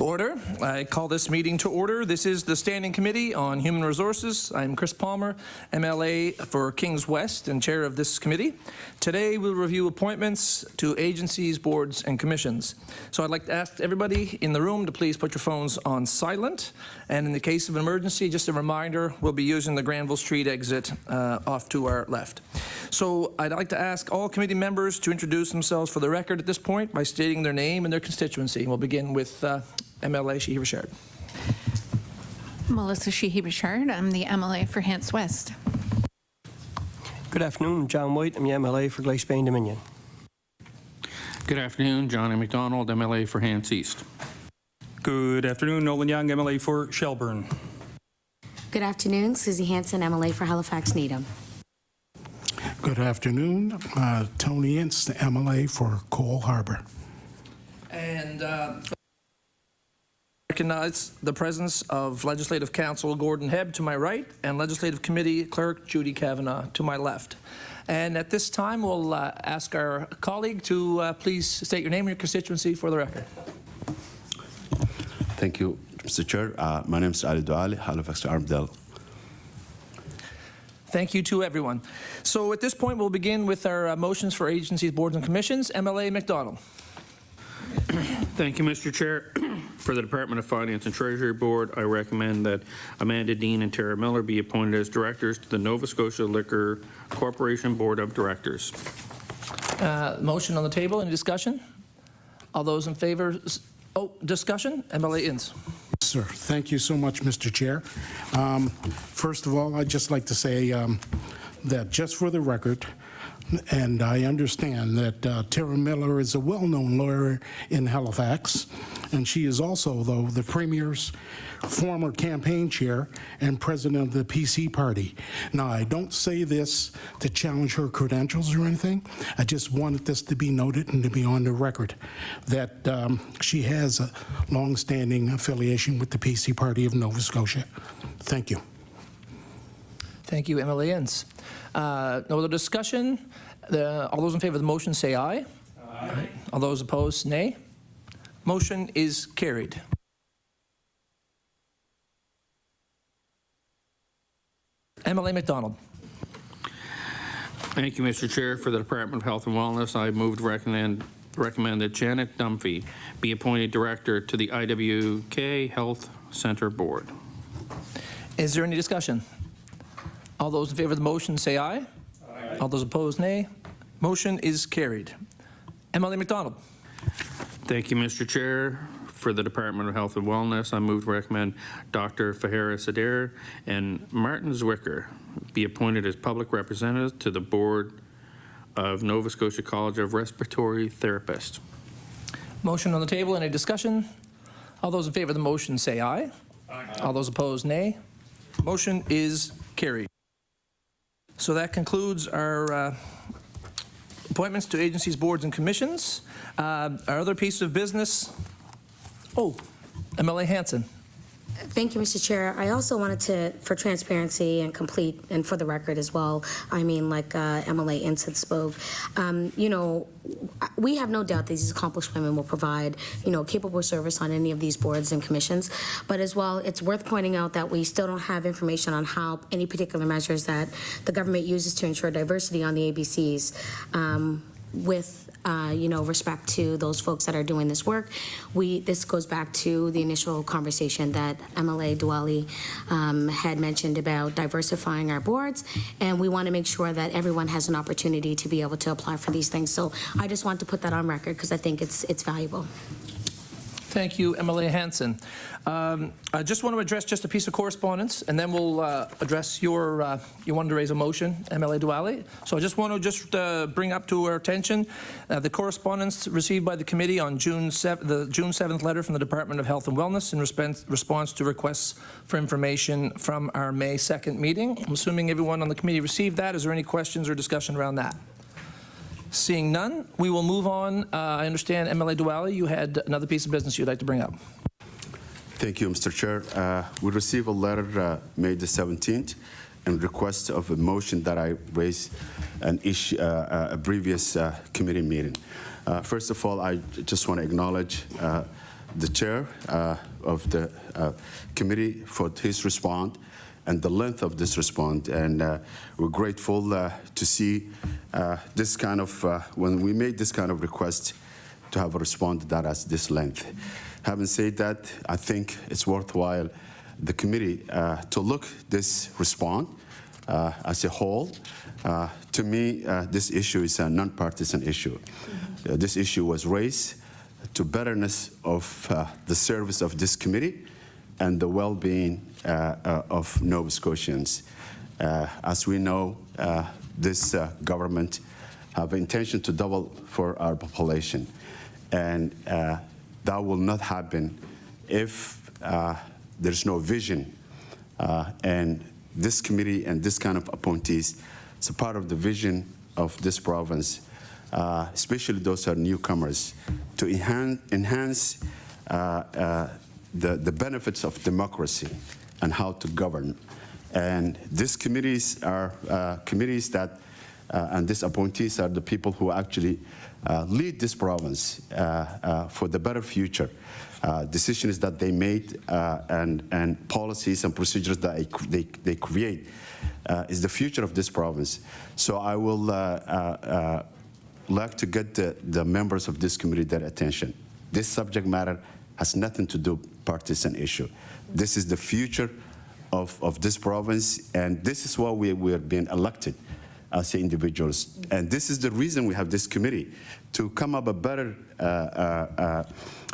Order. I call this meeting to order. This is the Standing Committee on Human Resources. I'm Chris Palmer, MLA for Kings West and chair of this committee. Today we'll review appointments to agencies, boards, and commissions. So I'd like to ask everybody in the room to please put your phones on silent. And in the case of an emergency, just a reminder, we'll be using the Granville Street exit off to our left. So I'd like to ask all committee members to introduce themselves for the record at this point by stating their name and their constituency. We'll begin with MLA Sheehy-Richard. Melissa Sheehy-Richard. I'm the MLA for Hants West. Good afternoon. John White. I'm the MLA for Glace Bay and Dominion. Good afternoon. John A. McDonald, MLA for Hants East. Good afternoon. Nolan Young, MLA for Shelburne. Good afternoon. Susie Hanson, MLA for Halifax Needham. Good afternoon. Tony Ince, the MLA for Cole Harbour. And recognize the presence of Legislative Counsel Gordon Hebb to my right and Legislative Committee Clerk Judy Kavanagh to my left. And at this time, we'll ask our colleague to please state your name and your constituency for the record. Thank you, Mr. Chair. My name is Ali Douali, Halifax to Armdale. Thank you to everyone. So at this point, we'll begin with our motions for agencies, boards, and commissions. MLA McDonald. Thank you, Mr. Chair. For the Department of Finance and Treasury Board, I recommend that Amanda Dean and Tara Miller be appointed as directors to the Nova Scotia Liquor Corporation Board of Directors. Motion on the table. Any discussion? All those in favor? Oh, discussion? MLA Ince. Sir, thank you so much, Mr. Chair. First of all, I'd just like to say that just for the record, and I understand that Tara Miller is a well-known lawyer in Halifax, and she is also, though, the Premier's former campaign chair and president of the PC party. Now, I don't say this to challenge her credentials or anything. I just wanted this to be noted and to be on the record that she has a long-standing affiliation with the PC party of Nova Scotia. Thank you. Thank you, MLA Ince. No other discussion? All those in favor of the motion say aye. Aye. All those opposed, nay. Motion is carried. MLA McDonald. Thank you, Mr. Chair. For the Department of Health and Wellness, I move to recommend that Janet Dunphy be appointed director to the IWK Health Center Board. Is there any discussion? All those in favor of the motion say aye. Aye. All those opposed, nay. Motion is carried. MLA McDonald. Thank you, Mr. Chair. For the Department of Health and Wellness, I move to recommend Dr. Fahera Sadair and Martin Zwicker be appointed as public representatives to the board of Nova Scotia College of Respiratory Therapists. Motion on the table. Any discussion? All those in favor of the motion say aye. Aye. All those opposed, nay. Motion is carried. So that concludes our appointments to agencies, boards, and commissions. Our other piece of business. Oh, MLA Hanson. Thank you, Mr. Chair. I also wanted to, for transparency and complete, and for the record as well, I mean, like MLA Ince had spoke, you know, we have no doubt that these accomplished women will provide, you know, capable service on any of these boards and commissions. But as well, it's worth pointing out that we still don't have information on how any particular measures that the government uses to ensure diversity on the ABCs with you know, respect to those folks that are doing this work. This goes back to the initial conversation that MLA Douali had mentioned about diversifying our boards, and we want to make sure that everyone has an opportunity to be able to apply for these things. So I just want to put that on record because I think it's valuable. Thank you, MLA Hanson. I just want to address just a piece of correspondence, and then we'll address your, you wanted to raise a motion, MLA Douali. So I just want to bring up to our attention the correspondence received by the committee on the June 7th letter from the Department of Health and Wellness in response to requests for information from our May 2nd meeting. I'm assuming everyone on the committee received that. Is there any questions or discussion around that? Seeing none, we will move on. I understand, MLA Douali, you had another piece of business you'd like to bring up. Thank you, Mr. Chair. We received a letter May the 17th in request of a motion that I raised an issue, a previous committee meeting. First of all, I just want to acknowledge the chair of the committee for his response and the length of this response. And we're grateful to see this kind of, when we made this kind of request, to have a response that has this length. Having said that, I think it's worthwhile the committee to look this response as a whole. To me, this issue is a non-partisan issue. This issue was raised to betterness of the service of this committee and the well-being of Nova Scotians. As we know, this government have intention to double for our population, and that will not happen if there's no vision. And this committee and this kind of appointees, it's a part of the vision of this province, especially those who are newcomers, to enhance the benefits of democracy and how to govern. And these committees are committees that, and these appointees are the people who actually lead this province for the better future. Decisions that they made and policies and procedures that they create is the future of this province. So I will like to get the members of this committee their attention. This subject matter has nothing to do with partisan issue. This is the future of this province, and this is why we are being elected as individuals. And this is the reason we have this committee, to come up with better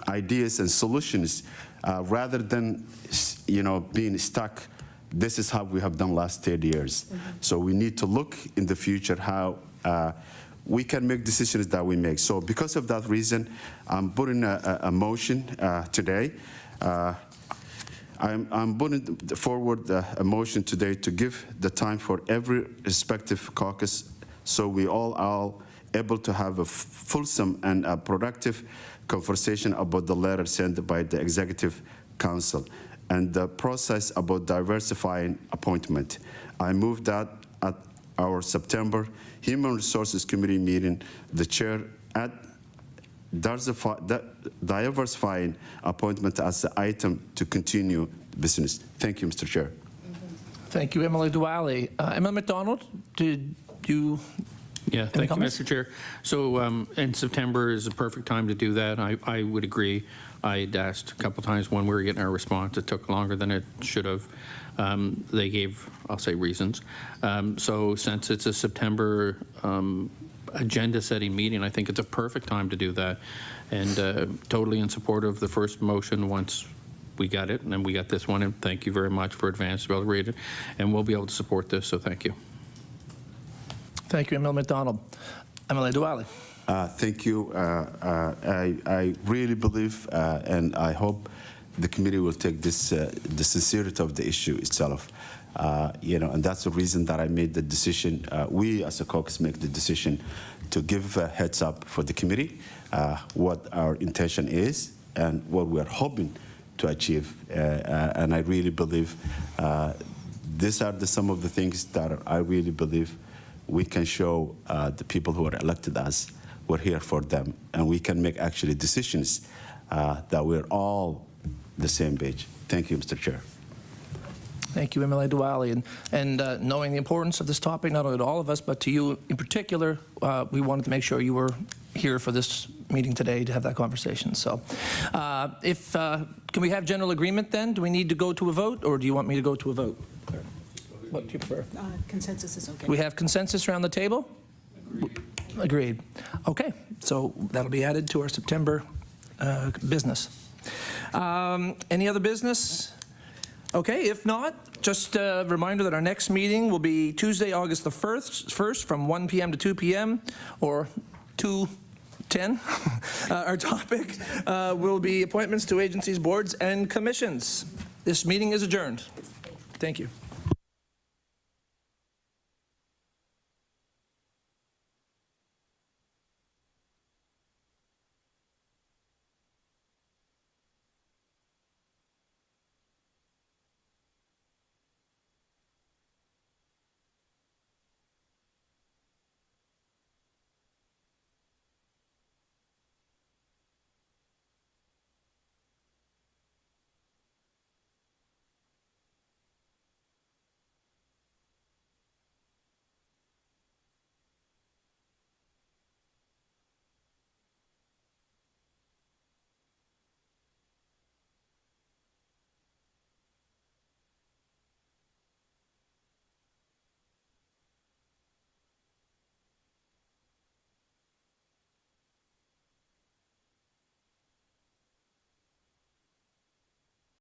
ideas and solutions rather than being stuck. This is how we have done last 30 years. So we need to look in the future how we can make decisions that we make. So because of that reason, I'm putting a motion today. I'm putting forward a motion today to give the time for every respective caucus so we all are able to have a fulsome and a productive conversation about the letter sent by the Executive Council and the process about diversifying appointment. I move that at our September Human Resources Committee meeting, the chair at diversifying appointment as the item to continue business. Thank you, Mr. Chair. Thank you, Emily Duale. Emma McDonald, did you? Yeah, thank you, comments? Mr. Chair. So in September is a perfect time to do that. I would agree. I'd asked a couple times when we were getting our response. It took longer than it should have. They gave, I'll say, reasons. So since it's a September agenda-setting meeting, I think it's a perfect time to do that. And totally in support of the first motion once we got it, and then we got this one. And thank you very much for advance. We'll read it, and we'll be able to support this, so thank you. Thank you, Emily McDonald. Emily Duale. Thank you. I really believe, and I hope the committee will take this, the sincerity of the issue itself. And that's the reason that I made the decision. We as a caucus make the decision to give a heads up for the committee what our intention is and what we are hoping to achieve. And I really believe these are some of the things that I really believe we can show the people who are elected us. We're here for them, and we can make actually decisions that we're all the same page. Thank you, Mr. Chair. Thank you, Emily Duale. And knowing the importance of this topic, not only to all of us, but to you in particular, we wanted to make sure you were here for this meeting today to have that conversation. So can we have general agreement then? Do we need to go to a vote, or do you want me to go to a vote? What do you prefer? Consensus is okay. We have consensus around the table? Agreed. Okay, so that'll be added to our September business. Any other business? Okay, if not, just a reminder that our next meeting will be Tuesday, August the 1st from 1 p.m. to 2 p.m. or 2:10. Our topic will be appointments to agencies, boards, and commissions. This meeting is adjourned. Thank you.